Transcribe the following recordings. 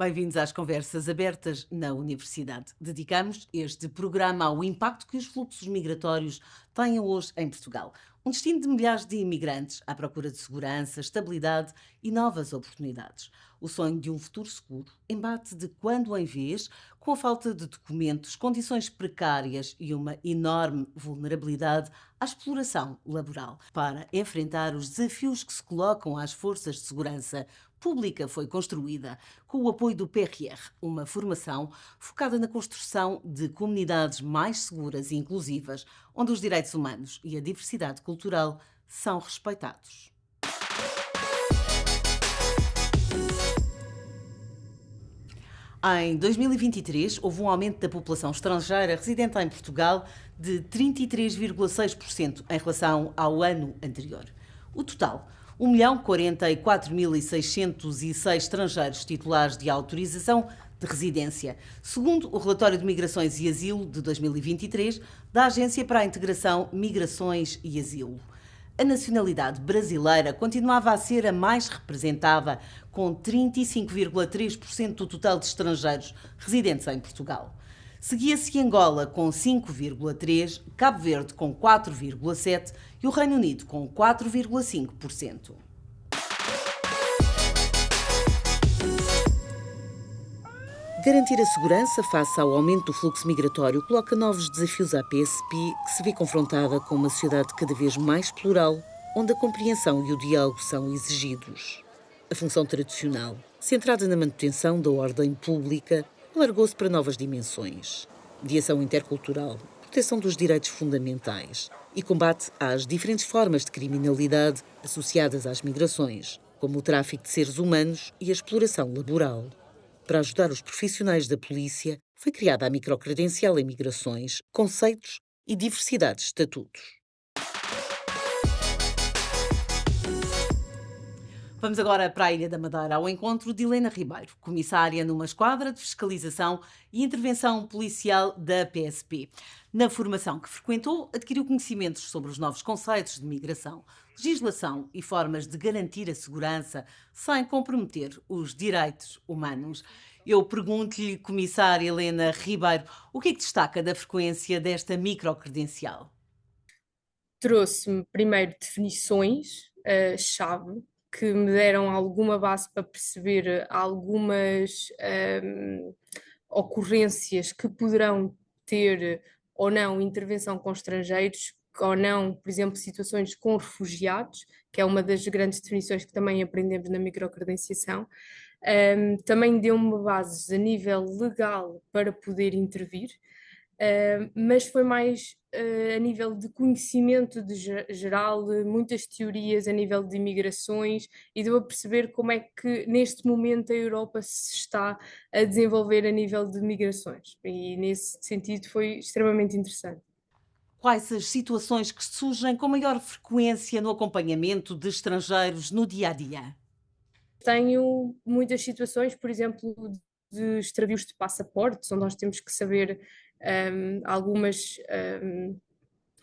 Bem-vindos às Conversas Abertas na Universidade. Dedicamos este programa ao impacto que os fluxos migratórios têm hoje em Portugal. Um destino de milhares de imigrantes à procura de segurança, estabilidade e novas oportunidades. O sonho de um futuro seguro embate de quando em vez com a falta de documentos, condições precárias e uma enorme vulnerabilidade à exploração laboral. Para enfrentar os desafios que se colocam às forças de segurança pública foi construída com o apoio do PRR, uma formação focada na construção de comunidades mais seguras e inclusivas, onde os direitos humanos e a diversidade cultural são respeitados. Em 2023, houve um aumento da população estrangeira residente em Portugal de 33,6% em relação ao ano anterior. O total, 1.044.606 estrangeiros titulares de autorização de residência, segundo o relatório de Migrações e Asilo de 2023 da Agência para a Integração, Migrações e Asilo. A nacionalidade brasileira continuava a ser a mais representada, com 35,3% do total de estrangeiros residentes em Portugal. Seguia-se Angola com 5,3%, Cabo Verde com 4,7% e o Reino Unido com 4,5%. Garantir a segurança face ao aumento do fluxo migratório coloca novos desafios à PSP, que se vê confrontada com uma sociedade cada vez mais plural, onde a compreensão e o diálogo são exigidos. A função tradicional, centrada na manutenção da ordem pública, alargou-se para novas dimensões. Mediação intercultural, proteção dos direitos fundamentais e combate às diferentes formas de criminalidade associadas às migrações, como o tráfico de seres humanos e a exploração laboral. Para ajudar os profissionais da polícia, foi criada a microcredencial em migrações, conceitos e diversidade de estatutos. Vamos agora para a Ilha da Madeira, ao encontro de Helena Ribeiro, comissária numa esquadra de fiscalização e intervenção policial da PSP. Na formação que frequentou, adquiriu conhecimentos sobre os novos conceitos de migração, legislação e formas de garantir a segurança sem comprometer os direitos humanos. Eu pergunto-lhe, comissária Helena Ribeiro, o que é que destaca da frequência desta microcredencial? Trouxe-me primeiro definições chave que me deram alguma base para perceber algumas ocorrências que poderão ter ou não intervenção com estrangeiros, ou não, por exemplo, situações com refugiados, que é uma das grandes definições que também aprendemos na microcredenciação. Também deu-me bases a nível legal para poder intervir, mas foi mais a nível de conhecimento geral, muitas teorias a nível de imigrações, e deu a perceber como é que neste momento a Europa se está a desenvolver a nível de migrações, e nesse sentido foi extremamente interessante. Quais as situações que surgem com maior frequência no acompanhamento de estrangeiros no dia-a-dia? Tenho muitas situações, por exemplo, de extravios de passaportes, onde nós temos que saber algumas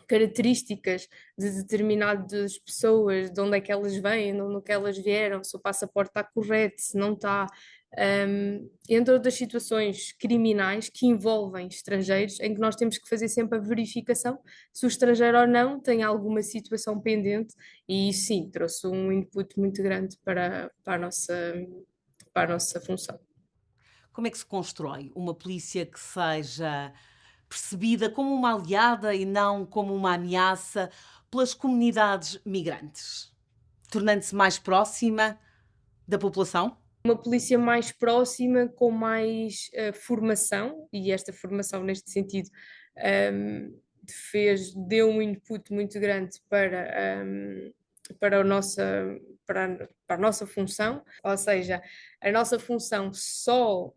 características de determinadas pessoas, de onde é que elas vêm, de onde é que elas vieram, se o passaporte está correto, se não está, entre outras situações criminais que envolvem estrangeiros, em que nós temos que fazer sempre a verificação se o estrangeiro ou não tem alguma situação pendente, e isso sim, trouxe um input muito grande para a nossa função. Como é que se constrói uma polícia que seja percebida como uma aliada e não como uma ameaça pelas comunidades migrantes, tornando-se mais próxima da população? Uma polícia mais próxima, com mais formação, e esta formação neste sentido deu um input muito grande para para a nossa função, ou seja, a nossa função só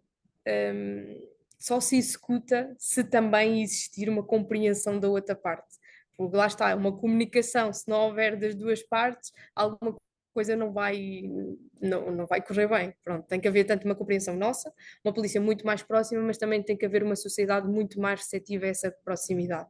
se executa se também existir uma compreensão da outra parte. Porque lá está, uma comunicação, se não houver das duas partes, alguma coisa não vai correr bem. Pronto, tem que haver tanto uma compreensão nossa, uma polícia muito mais próxima, mas também tem que haver uma sociedade muito mais receptiva a essa proximidade.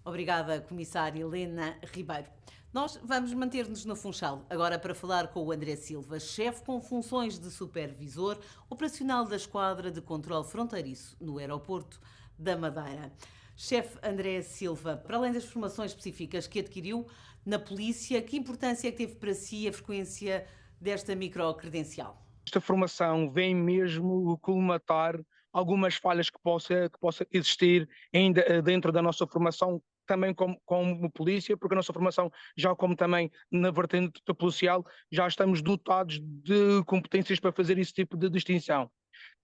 Obrigada, comissária Helena Ribeiro. Nós vamos manter-nos no Funchal, agora para falar com o André Silva, chefe com funções de supervisor operacional da Esquadra de Controle Fronteiriço no aeroporto da Madeira. Chefe André Silva, para além das formações específicas que adquiriu na polícia, que importância é que teve para si a frequência desta microcredencial? Esta formação vem mesmo colmatar algumas falhas que possa existir ainda dentro da nossa formação, também como polícia, porque a nossa formação, já como também na vertente policial, já estamos dotados de competências para fazer esse tipo de distinção.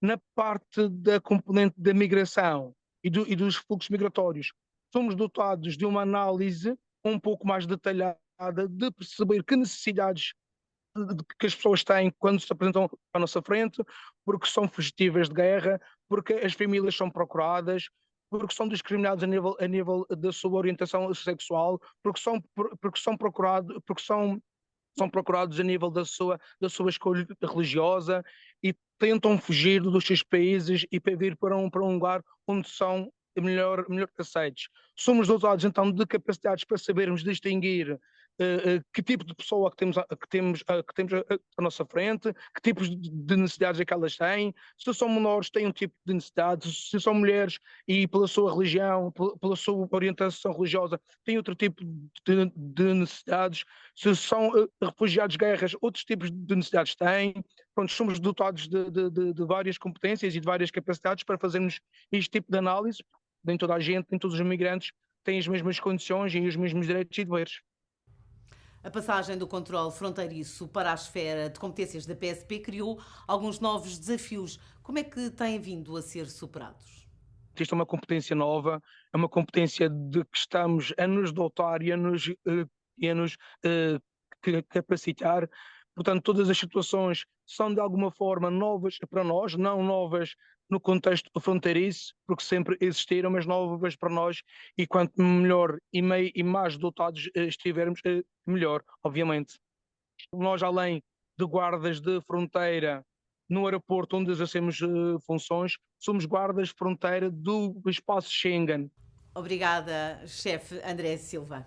Na parte da componente da migração e dos fluxos migratórios, somos dotados de uma análise um pouco mais detalhada de perceber que necessidades que as pessoas têm quando se apresentam à nossa frente, porque são fugitivas de guerra, porque as famílias são procuradas, porque são discriminados a nível da sua orientação sexual, porque são procurados, são procurados a nível da sua escolha religiosa e tentam fugir dos seus países e para vir para um lugar onde são melhor aceitos. Somos dotados então de capacidades para sabermos distinguir que tipo de pessoa que temos à nossa frente, que tipos de necessidades é que elas têm, se são menores têm um tipo de necessidades, se são mulheres e pela sua religião, pela sua orientação religiosa, têm outro tipo de necessidades, se são refugiados de guerras, outros tipos de necessidades têm. Pronto, somos dotados de várias competências e de várias capacidades para fazermos este tipo de análise. Nem toda a gente, nem todos os imigrantes têm as mesmas condições e os mesmos direitos e deveres. A passagem do controle fronteiriço para a esfera de competências da PSP criou alguns novos desafios. Como é que têm vindo a ser superados? Isto é uma competência nova, é uma competência de que estamos a nos dotar e a nos capacitar. Portanto, todas as situações são de alguma forma novas para nós, não novas no contexto fronteiriço, porque sempre existiram, mas novas para nós, e quanto melhor e mais dotados estivermos, melhor, obviamente. Nós, além de guardas de fronteira no aeroporto onde exercemos funções, somos guardas de fronteira do espaço Schengen. Obrigada, chefe André Silva.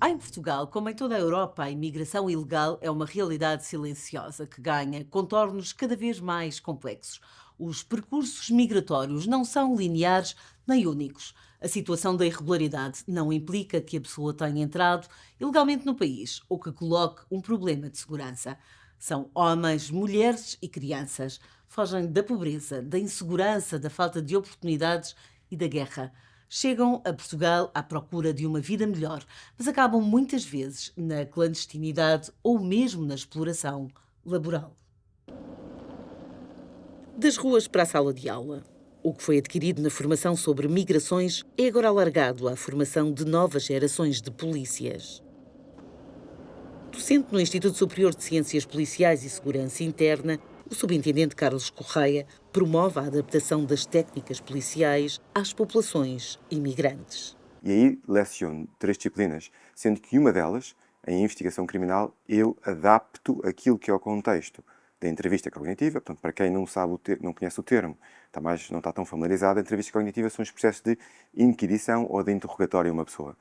Há em Portugal, como em toda a Europa, a imigração ilegal é uma realidade silenciosa que ganha contornos cada vez mais complexos. Os percursos migratórios não são lineares nem únicos. A situação da irregularidade não implica que a pessoa tenha entrado ilegalmente no país ou que coloque um problema de segurança. São homens, mulheres e crianças. Fogem da pobreza, da insegurança, da falta de oportunidades e da guerra. Chegam a Portugal à procura de uma vida melhor, mas acabam muitas vezes na clandestinidade ou mesmo na exploração laboral. Das ruas para a sala de aula. O que foi adquirido na formação sobre migrações é agora alargado à formação de novas gerações de polícias. Docente no Instituto Superior de Ciências Policiais e Segurança Interna, o subintendente Carlos Correia promove a adaptação das técnicas policiais às populações imigrantes. E aí leciono 3 disciplinas, sendo que uma delas, em investigação criminal, eu adapto aquilo que é o contexto da entrevista cognitiva. Portanto, para quem não sabe não conhece o termo, não está tão familiarizado, a entrevista cognitiva são os processos de inquirição ou de interrogatório a uma pessoa.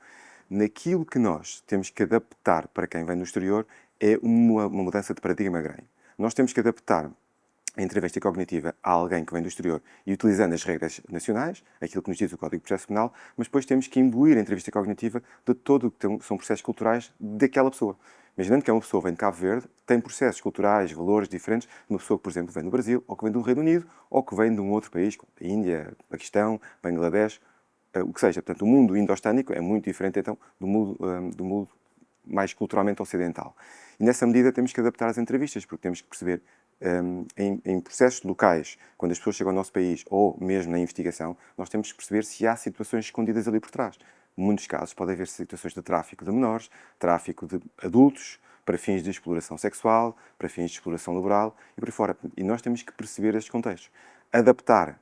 Naquilo que nós temos que adaptar para quem vem do exterior é uma mudança de paradigma grande. Nós temos que adaptar a entrevista cognitiva a alguém que vem do exterior e utilizando as regras nacionais, aquilo que nos diz o Código de Processo Penal, mas depois temos que imbuir a entrevista cognitiva de todo o que são processos culturais daquela pessoa. Imaginando que é uma pessoa que vem de Cabo Verde, tem processos culturais, valores diferentes de uma pessoa que, por exemplo, vem do Brasil, ou que vem do Reino Unido, ou que vem de um outro país, como a Índia, Paquistão, Bangladesh, o que seja. Portanto, o mundo indo-hispânico é muito diferente, então, do mundo mais culturalmente ocidental. E nessa medida temos que adaptar as entrevistas, porque temos que perceber em processos locais, quando as pessoas chegam ao nosso país, ou mesmo na investigação, nós temos que perceber se há situações escondidas ali por trás. Em muitos casos pode haver situações de tráfico de menores, tráfico de adultos, para fins de exploração sexual, para fins de exploração laboral e por aí fora. E nós temos que perceber estes contextos. Adaptar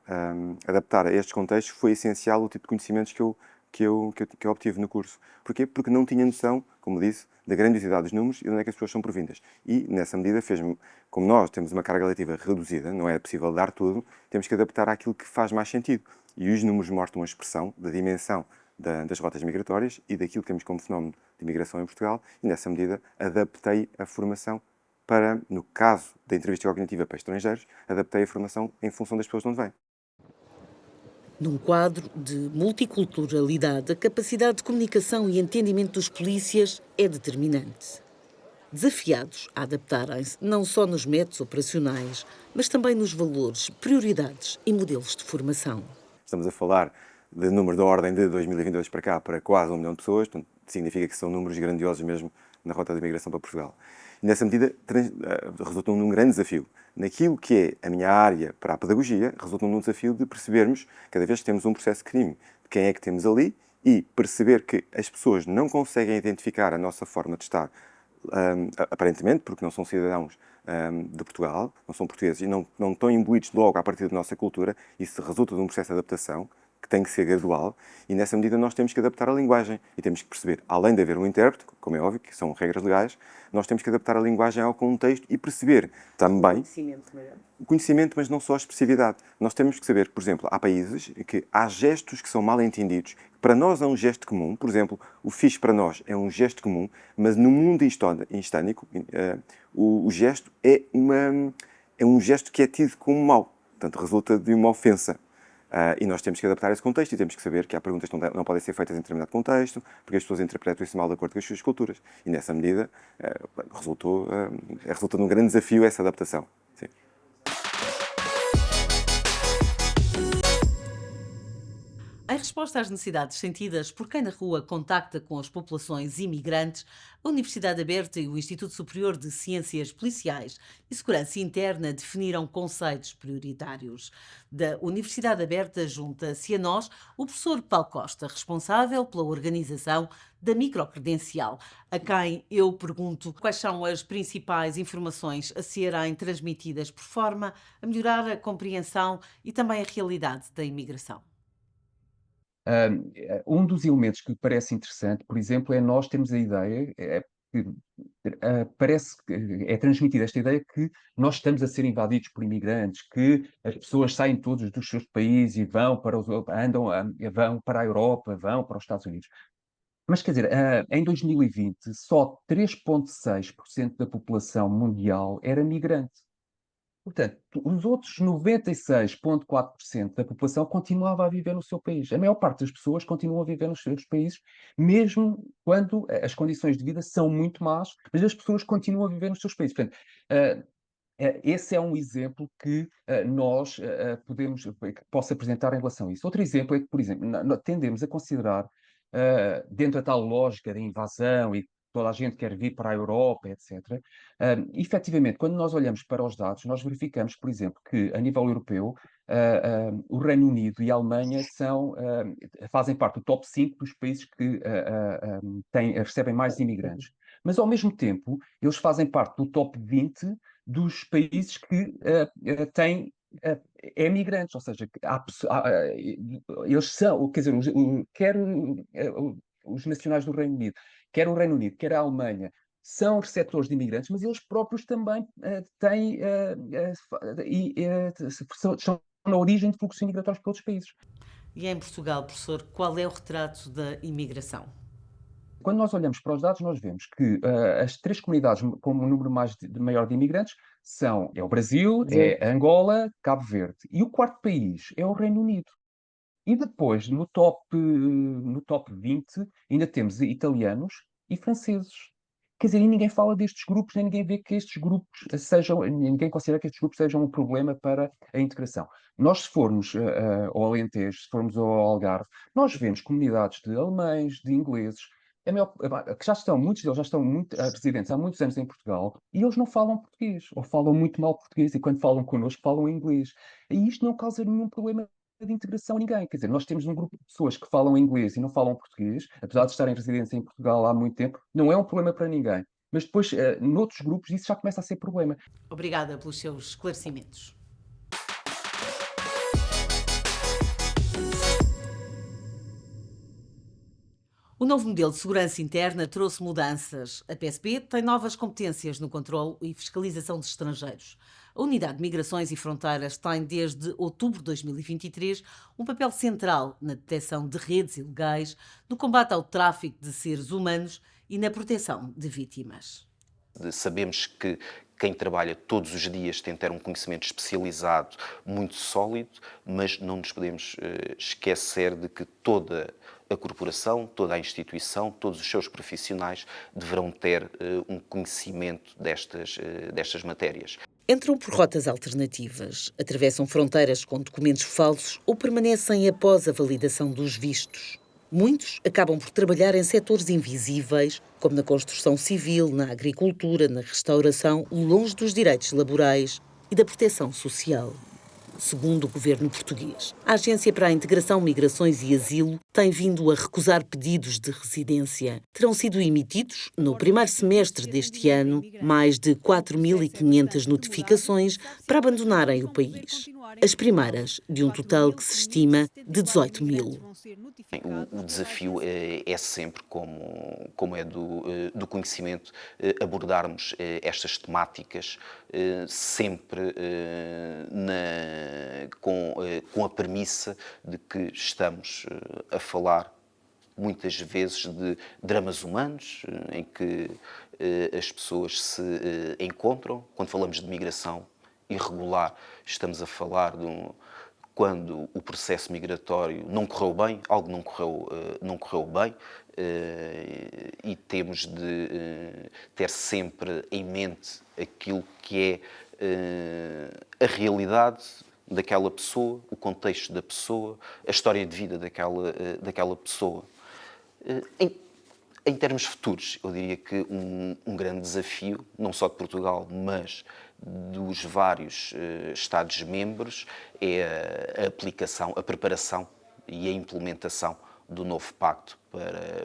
a estes contextos foi essencial o tipo de conhecimentos que eu obtive no curso. Porquê? Porque não tinha noção, como disse, da grandiosidade dos números e de onde é que as pessoas são provindas. E, nessa medida, fez-me, como nós temos uma carga letiva reduzida, não é possível dar tudo, temos que adaptar àquilo que faz mais sentido. E os números mostram a expressão da dimensão das rotas migratórias e daquilo que temos como fenómeno de imigração em Portugal, e nessa medida adaptei a formação para, no caso da entrevista cognitiva para estrangeiros, adaptei a formação em função das pessoas de onde vêm. Num quadro de multiculturalidade, a capacidade de comunicação e entendimento dos polícias é determinante. Desafiados a adaptarem-se não só nos métodos operacionais, mas também nos valores, prioridades e modelos de formação. Estamos a falar de números da ordem de 2022 para cá para quase 1 milhão de pessoas, portanto, significa que são números grandiosos mesmo na rota de imigração para Portugal. E nessa medida resultam num grande desafio. Naquilo que é a minha área para a pedagogia, resultam num desafio de percebermos, cada vez que temos um processo de crime, quem é que temos ali e perceber que as pessoas não conseguem identificar a nossa forma de estar, aparentemente, porque não são cidadãos de Portugal, não são portugueses e não estão imbuídos logo a partir da nossa cultura. Isso resulta de um processo de adaptação que tem que ser gradual, e nessa medida nós temos que adaptar a linguagem e temos que perceber, além de haver um intérprete, como é óbvio, que são regras legais, nós temos que adaptar a linguagem ao contexto e perceber também o conhecimento, mas não só a expressividade. Nós temos que saber, por exemplo, há países que há gestos que são mal entendidos. Para nós é um gesto comum, por exemplo, o fixe para nós é um gesto comum, mas no mundo hispânico o gesto é um gesto que é tido como mau, portanto resulta de uma ofensa. E nós temos que adaptar esse contexto e temos que saber que há perguntas que não podem ser feitas em determinado contexto, porque as pessoas interpretam isso mal de acordo com as suas culturas. E nessa medida resultou num grande desafio essa adaptação. Sim. Em resposta às necessidades sentidas por quem na rua contacta com as populações imigrantes, a Universidade Aberta e o Instituto Superior de Ciências Policiais e Segurança Interna definiram conceitos prioritários. Da Universidade Aberta junta-se a nós o professor Paulo Costa, responsável pela organização da microcredencial, a quem eu pergunto quais são as principais informações a serem transmitidas por forma a melhorar a compreensão e também a realidade da imigração. Um dos elementos que parece interessante, por exemplo, é nós termos a ideia, que, parece que é transmitida esta ideia que nós estamos a ser invadidos por imigrantes, que as pessoas saem todos dos seus países e vão vão para a Europa, vão para os Estados Unidos. Mas, quer dizer, em 2020, só 3,6% da população mundial era migrante. Portanto, os outros 96,4% da população continuava a viver no seu país. A maior parte das pessoas continuam a viver nos seus países, mesmo quando as condições de vida são muito más, mas as pessoas continuam a viver nos seus países. Portanto, esse é um exemplo que nós podemos, que posso apresentar em relação a isso. Outro exemplo é que, por exemplo, tendemos a considerar, dentro da tal lógica da invasão e toda a gente quer vir para a Europa, etc. Efetivamente, quando nós olhamos para os dados, nós verificamos, por exemplo, que a nível europeu, o Reino Unido e a Alemanha fazem parte do top 5 dos países que recebem mais imigrantes. Mas, ao mesmo tempo, eles fazem parte do top 20 dos países que têm imigrantes, ou seja, eles são, quer dizer, quer os nacionais do Reino Unido, quer o Reino Unido, quer a Alemanha, são receptores de imigrantes, mas eles próprios também são na origem de fluxos migratórios para outros países. E em Portugal, professor, qual é o retrato da imigração? Quando nós olhamos para os dados, nós vemos que as 3 comunidades com o número maior de imigrantes é o Brasil, é Angola, Cabo Verde. E o 4º país é o Reino Unido. E depois, no top 20, ainda temos italianos e franceses. Quer dizer, e ninguém fala destes grupos, nem ninguém vê que estes grupos ninguém considera que estes grupos sejam um problema para a integração. Nós, se formos ao Alentejo, se formos ao Algarve, nós vemos comunidades de alemães, de ingleses, que muitos deles já estão residentes há muitos anos em Portugal, e eles não falam português, ou falam muito mal português, e quando falam connosco, falam inglês. E isto não causa nenhum problema de integração a ninguém. Quer dizer, nós temos um grupo de pessoas que falam inglês e não falam português, apesar de estarem residentes em Portugal há muito tempo, não é um problema para ninguém. Mas depois, noutros grupos, isso já começa a ser problema. Obrigada pelos seus esclarecimentos. O novo modelo de segurança interna trouxe mudanças. A PSP tem novas competências no controle e fiscalização de estrangeiros. A A Unidade de Migrações e Fronteiras tem, desde outubro de 2023, um papel central na detecção de redes ilegais, no combate ao tráfico de seres humanos e na proteção de vítimas. Sabemos que quem trabalha todos os dias tem que ter um conhecimento especializado muito sólido, mas não nos podemos esquecer de que toda a corporação, toda a instituição, todos os seus profissionais deverão ter um conhecimento destas matérias. Entram por rotas alternativas, atravessam fronteiras com documentos falsos ou permanecem após a validação dos vistos. Muitos acabam por trabalhar em setores invisíveis, como na construção civil, na agricultura, na restauração, longe dos direitos laborais e da proteção social. Segundo o governo português, a Agência para a Integração, Migrações e Asilo tem vindo a recusar pedidos de residência. Terão sido emitidos, no primeiro semestre deste ano, mais de 4.500 notificações para abandonarem o país. As primeiras, de um total que se estima de 18 mil. O desafio é sempre, como é do conhecimento, abordarmos estas temáticas sempre com a premissa de que estamos a falar muitas vezes de dramas humanos em que as pessoas se encontram. Quando falamos de migração irregular, estamos a falar quando o processo migratório não correu bem, algo não correu bem, e temos de ter sempre em mente aquilo que é a realidade daquela pessoa, o contexto da pessoa, a história de vida daquela pessoa. Em termos futuros, eu diria que um grande desafio, não só de Portugal, mas dos vários Estados-membros, é a aplicação, a preparação e a implementação do novo pacto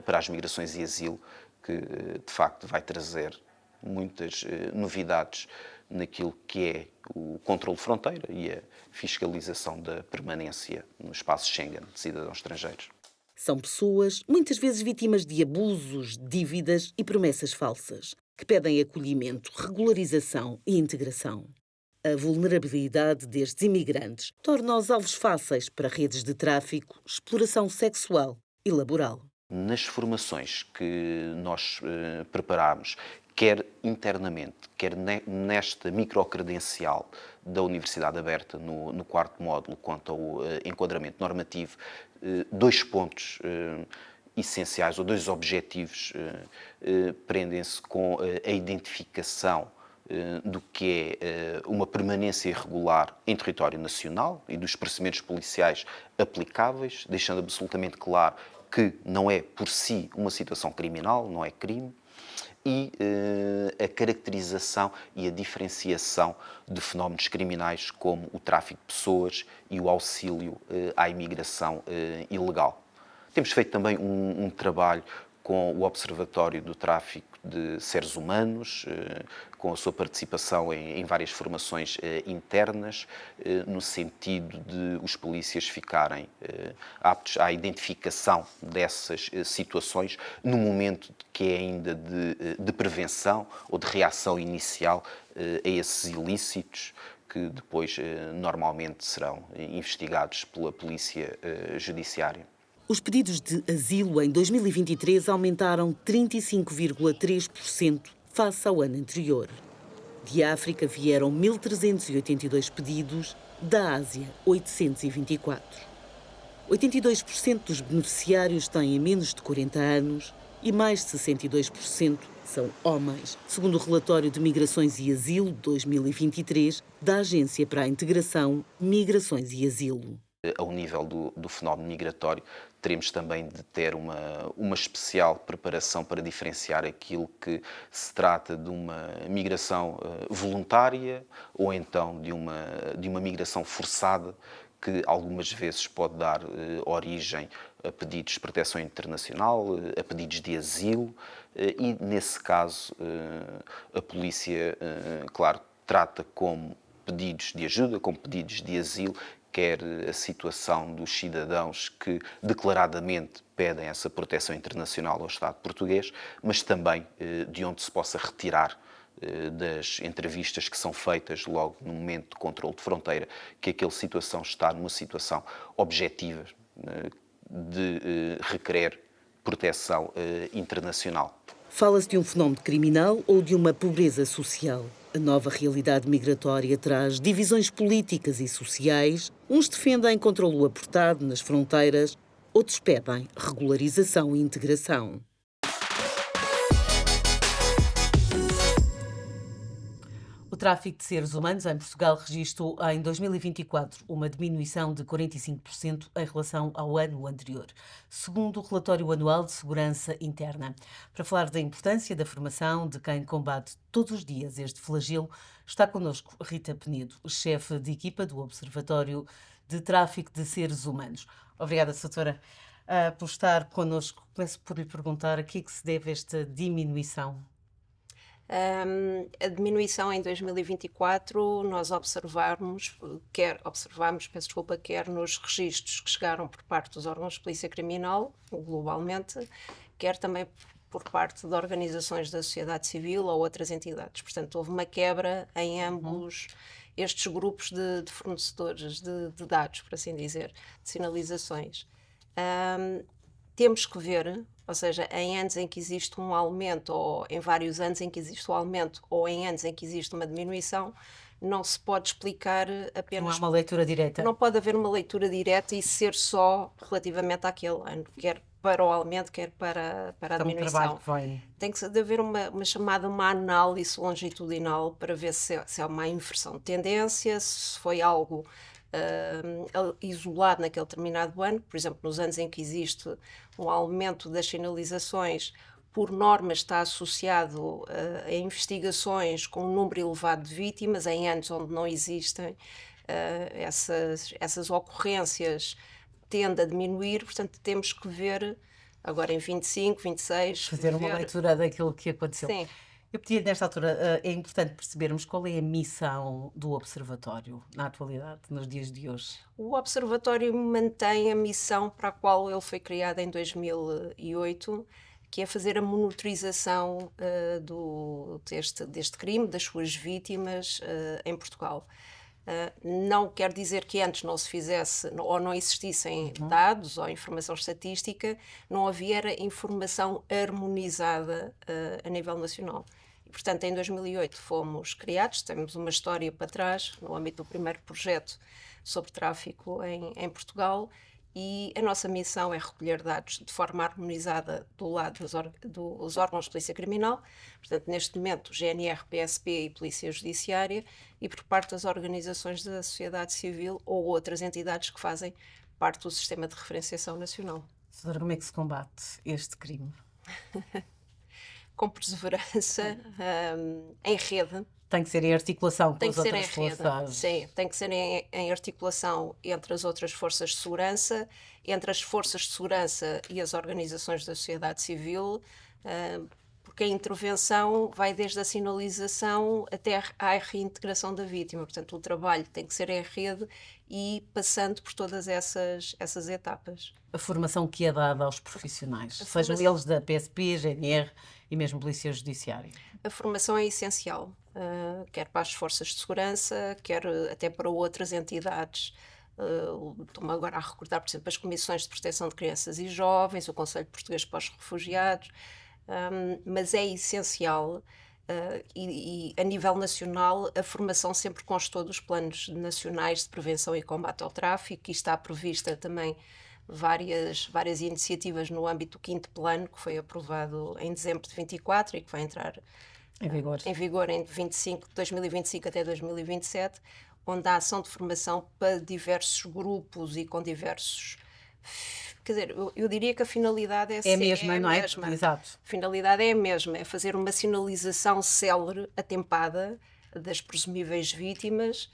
para as migrações e asilo, que de facto vai trazer muitas novidades naquilo que é o controle de fronteira e a fiscalização da permanência no espaço Schengen de cidadãos estrangeiros. São pessoas, muitas vezes vítimas de abusos, dívidas e promessas falsas, que pedem acolhimento, regularização e integração. A vulnerabilidade destes imigrantes torna-os alvos fáceis para redes de tráfico, exploração sexual e laboral. Nas formações que nós preparamos, quer internamente, quer nesta microcredencial da Universidade Aberta, no quarto módulo, quanto ao enquadramento normativo, 2 pontos essenciais, ou 2 objetivos, prendem-se com a identificação do que é uma permanência irregular em território nacional e dos procedimentos policiais aplicáveis, deixando absolutamente claro que não é por si uma situação criminal, não é crime, e a caracterização e a diferenciação de fenómenos criminais como o tráfico de pessoas e o auxílio à imigração ilegal. Temos feito também um trabalho com o Observatório do Tráfico de Seres Humanos, com a sua participação em várias formações internas, no sentido de os polícias ficarem aptos à identificação dessas situações no momento que é ainda de prevenção ou de reação inicial a esses ilícitos, que depois normalmente serão investigados pela Polícia Judiciária. Os pedidos de asilo em 2023 aumentaram 35,3% face ao ano anterior. De África vieram 1.382 pedidos, da Ásia 824. 82% dos beneficiários têm menos de 40 anos e mais de 62% são homens, segundo o relatório de Migrações e Asilo 2023 da Agência para a Integração, Migrações e Asilo. Ao nível do fenómeno migratório, teremos também de ter uma especial preparação para diferenciar aquilo que se trata de uma migração voluntária ou então de uma migração forçada, que algumas vezes pode dar origem a pedidos de proteção internacional, a pedidos de asilo, e nesse caso a polícia, claro, trata como pedidos de ajuda, como pedidos de asilo, quer a situação dos cidadãos que declaradamente pedem essa proteção internacional ao Estado português, mas também de onde se possa retirar das entrevistas que são feitas logo no momento de controle de fronteira, que aquela situação está numa situação objetiva de requerer proteção internacional. Fala-se de um fenómeno criminal ou de uma pobreza social? A nova realidade migratória traz divisões políticas e sociais. Uns defendem controlo apertado nas fronteiras, outros pedem regularização e integração. O tráfico de seres humanos em Portugal registrou em 2024 uma diminuição de 45% em relação ao ano anterior, segundo o relatório anual de segurança interna. Para falar da importância da formação de quem combate todos os dias este flagelo, está connosco Rita Penedo, chefe de equipa do Observatório de Tráfico de Seres Humanos. Obrigada, doutora, por estar connosco. Começo por lhe perguntar a que é que se deve esta diminuição? A diminuição em 2024 nós observamos, quer nos registros que chegaram por parte dos órgãos de polícia criminal, globalmente, quer também por parte de organizações da sociedade civil ou outras entidades. Portanto, houve uma quebra em ambos estes grupos de fornecedores de dados, por assim dizer, de sinalizações. Temos que ver, ou seja, em anos em que existe um aumento, ou em vários anos em que existe um aumento, ou em anos em que existe uma diminuição, não se pode explicar apenas... Não há uma leitura direta. Não pode haver uma leitura direta e ser só relativamente àquele ano, quer para o aumento, quer para a diminuição. Tem que haver uma análise longitudinal para ver se é uma inversão de tendência, se foi algo isolado naquele determinado ano. Por exemplo, nos anos em que existe um aumento das sinalizações, por norma está associado a investigações com um número elevado de vítimas. Em anos onde não existem essas ocorrências, tende a diminuir. Portanto, temos que ver agora em 25, 26... Fazer uma leitura daquilo que aconteceu. Sim. Eu pedi, nesta altura, é importante percebermos qual é a missão do Observatório na atualidade, nos dias de hoje. O Observatório mantém a missão para a qual ele foi criado em 2008, que é fazer a monitorização deste crime, das suas vítimas em Portugal. Não quer dizer que antes não se fizesse ou não existissem dados ou informação estatística, não havia informação harmonizada a nível nacional. E, portanto, em 2008 fomos criados, temos uma história para trás, no âmbito do primeiro projeto sobre tráfico em Portugal, e a nossa missão é recolher dados de forma harmonizada do lado dos órgãos de polícia criminal, portanto, neste momento, GNR, PSP e Polícia Judiciária, e por parte das organizações da sociedade civil ou outras entidades que fazem parte do sistema de referenciação nacional. Doutora, como é que se combate este crime? Com perseverança, em rede. Tem que ser em articulação com tem as que ser outras em rede, forças. sim, tem que ser em articulação entre as outras forças de segurança, entre as forças de segurança e as organizações da sociedade civil, porque a intervenção vai desde a sinalização até à reintegração da vítima. Portanto, o trabalho tem que ser em rede e passando por todas essas etapas. A formação que é dada aos profissionais, sejam eles da PSP, GNR e mesmo Polícia Judiciária. A formação é essencial, quer para as forças de segurança, quer até para outras entidades. Estou-me agora a recordar, por exemplo, as Comissões de Proteção de Crianças e Jovens, o Conselho Português para os Refugiados, mas é essencial e a nível nacional a formação sempre constou dos planos nacionais de prevenção e combate ao tráfico, e está prevista também várias iniciativas no âmbito do 5º plano, que foi aprovado em dezembro de 24 e que vai entrar em vigor em 2025 até 2027, onde há ação de formação para diversos grupos e com diversos... Quer dizer, eu diria que a finalidade é a mesma, não é? Mesma. Exato. A finalidade é a mesma, é fazer uma sinalização célere, atempada, das presumíveis vítimas,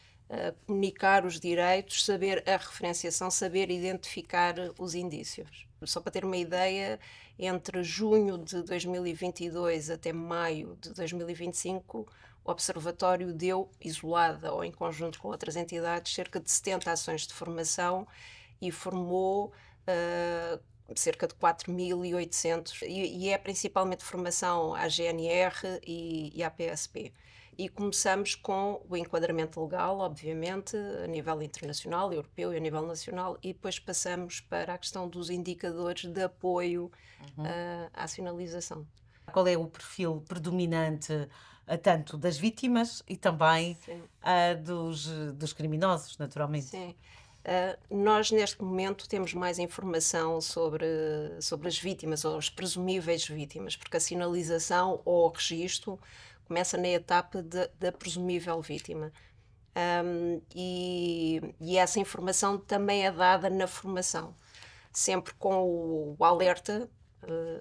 comunicar os direitos, saber a referenciação, saber identificar os indícios. Só para ter uma ideia, entre junho de 2022 até maio de 2025, o Observatório deu, isolada ou em conjunto com outras entidades, cerca de 70 ações de formação e formou cerca de 4.800, e é principalmente formação à GNR e à PSP. E começamos com o enquadramento legal, obviamente, a nível internacional, europeu e a nível nacional, e depois passamos para a questão dos indicadores de apoio à sinalização. Qual é o perfil predominante, tanto das vítimas e também dos criminosos, naturalmente? Sim. Nós, neste momento, temos mais informação sobre as vítimas ou as presumíveis vítimas, porque a sinalização ou o registro começa na etapa da presumível vítima. E essa informação também é dada na formação, sempre com o alerta,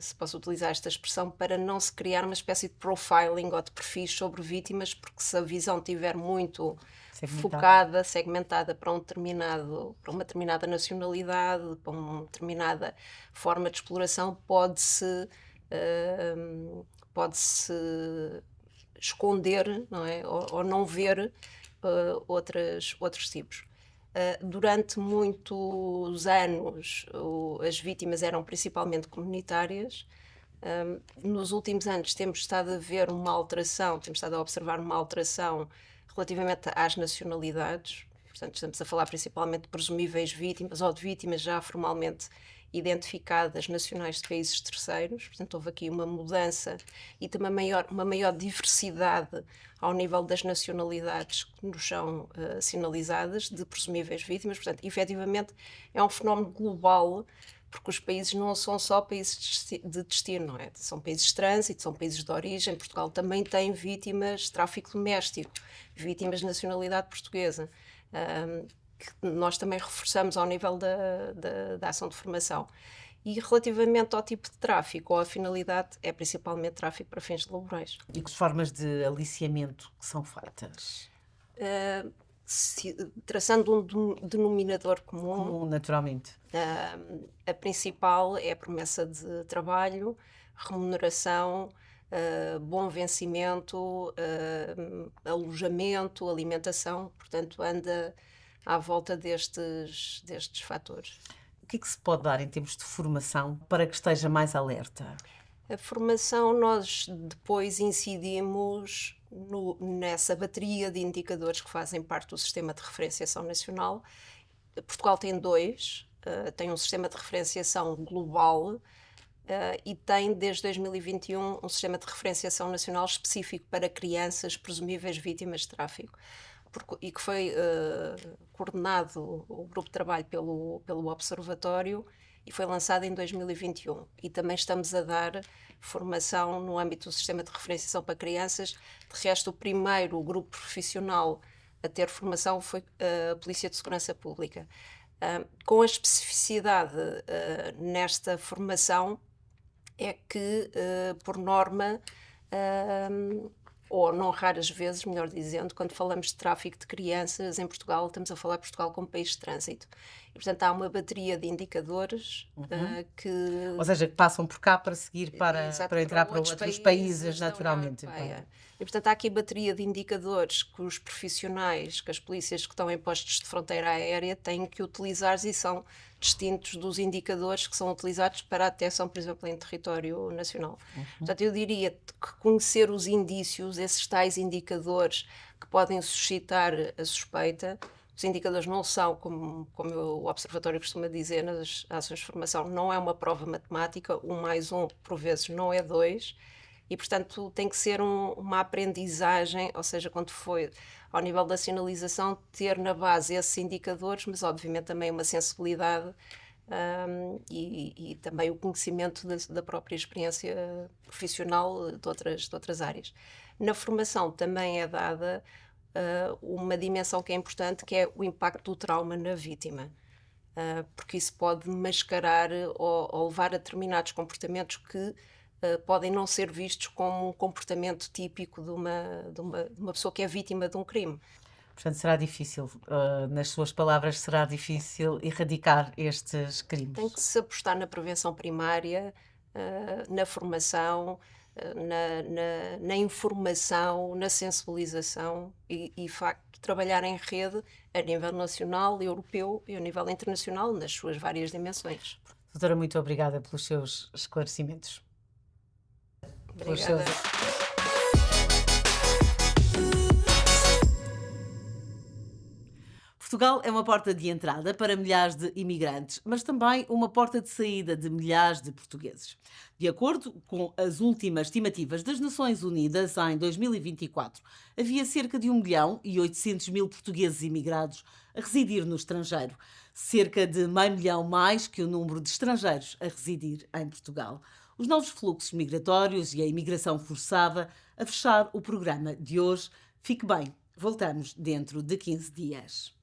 se posso utilizar esta expressão, para não se criar uma espécie de profiling ou de perfis sobre vítimas, porque se a visão estiver muito focada, segmentada para uma determinada nacionalidade, para uma determinada forma de exploração, pode-se esconder, não é? Ou não ver outros tipos. Durante muitos anos, as vítimas eram principalmente comunitárias. Nos últimos anos temos estado a ver uma alteração, temos estado a observar uma alteração relativamente às nacionalidades. Portanto, estamos a falar principalmente de presumíveis vítimas ou de vítimas já formalmente identificadas nacionais de países terceiros. Portanto, houve aqui uma mudança e também uma maior diversidade ao nível das nacionalidades que nos são sinalizadas de presumíveis vítimas. Portanto, efetivamente, é um fenómeno global, porque os países não são só países de destino, não é? São países de trânsito, são países de origem. Portugal também tem vítimas de tráfico doméstico, vítimas de nacionalidade portuguesa, que nós também reforçamos ao nível da ação de formação. E relativamente ao tipo de tráfico ou à finalidade, é principalmente tráfico para fins laborais. E que formas de aliciamento que são feitas? Traçando um denominador comum, naturalmente. A principal é a promessa de trabalho, remuneração, bom vencimento, alojamento, alimentação. Portanto, anda à volta destes fatores. O que é que se pode dar em termos de formação para que esteja mais alerta? A formação, nós depois incidimos nessa bateria de indicadores que fazem parte do Sistema de Referenciação Nacional. Portugal tem dois, tem um Sistema de Referenciação global e tem, desde 2021, um Sistema de Referenciação Nacional específico para crianças presumíveis vítimas de tráfico. E que foi coordenado o grupo de trabalho pelo Observatório e foi lançado em 2021. E também estamos a dar formação no âmbito do Sistema de Referenciação para Crianças. De resto, o primeiro grupo profissional a ter formação foi a Polícia de Segurança Pública. Com a especificidade nesta formação é que, por norma, ou não raras vezes, melhor dizendo, quando falamos de tráfico de crianças em Portugal, estamos a falar de Portugal como país de trânsito. E, portanto, há uma bateria de indicadores que... Ou seja, que passam por cá para seguir, para entrar para outros países naturalmente. E, portanto, há aqui bateria de indicadores que os profissionais, que as polícias que estão em postos de fronteira aérea têm que utilizar e são distintos dos indicadores que são utilizados para a detecção, por exemplo, em território nacional. Portanto, eu diria que conhecer os indícios, esses tais indicadores que podem suscitar a suspeita. Os indicadores não são, como o Observatório costuma dizer nas ações de formação, não é uma prova matemática, 1 mais 1 por vezes não é 2, e portanto tem que ser uma aprendizagem, ou seja, quando foi ao nível da sinalização, ter na base esses indicadores, mas obviamente também uma sensibilidade e também o conhecimento da própria experiência profissional de outras áreas. Na formação também é dada uma dimensão que é importante, que é o impacto do trauma na vítima, porque isso pode mascarar ou levar a determinados comportamentos que podem não ser vistos como um comportamento típico de uma pessoa que é vítima de um crime. Portanto, será difícil, nas suas palavras, será difícil erradicar estes crimes? Tem que se apostar na prevenção primária, na formação, na informação, na sensibilização e de facto, trabalhar em rede a nível nacional, europeu e a nível internacional, nas suas várias dimensões. Doutora, muito obrigada pelos seus esclarecimentos. Pelos seus... Obrigada. Portugal é uma porta de entrada para milhares de imigrantes, mas também uma porta de saída de milhares de portugueses. De acordo com as últimas estimativas das Nações Unidas, em 2024, havia cerca de 1.800.000 portugueses imigrados a residir no estrangeiro, cerca de meio milhão mais que o número de estrangeiros a residir em Portugal. Os novos fluxos migratórios e a imigração forçada a fechar o programa de hoje. Fique bem, voltamos dentro de 15 dias.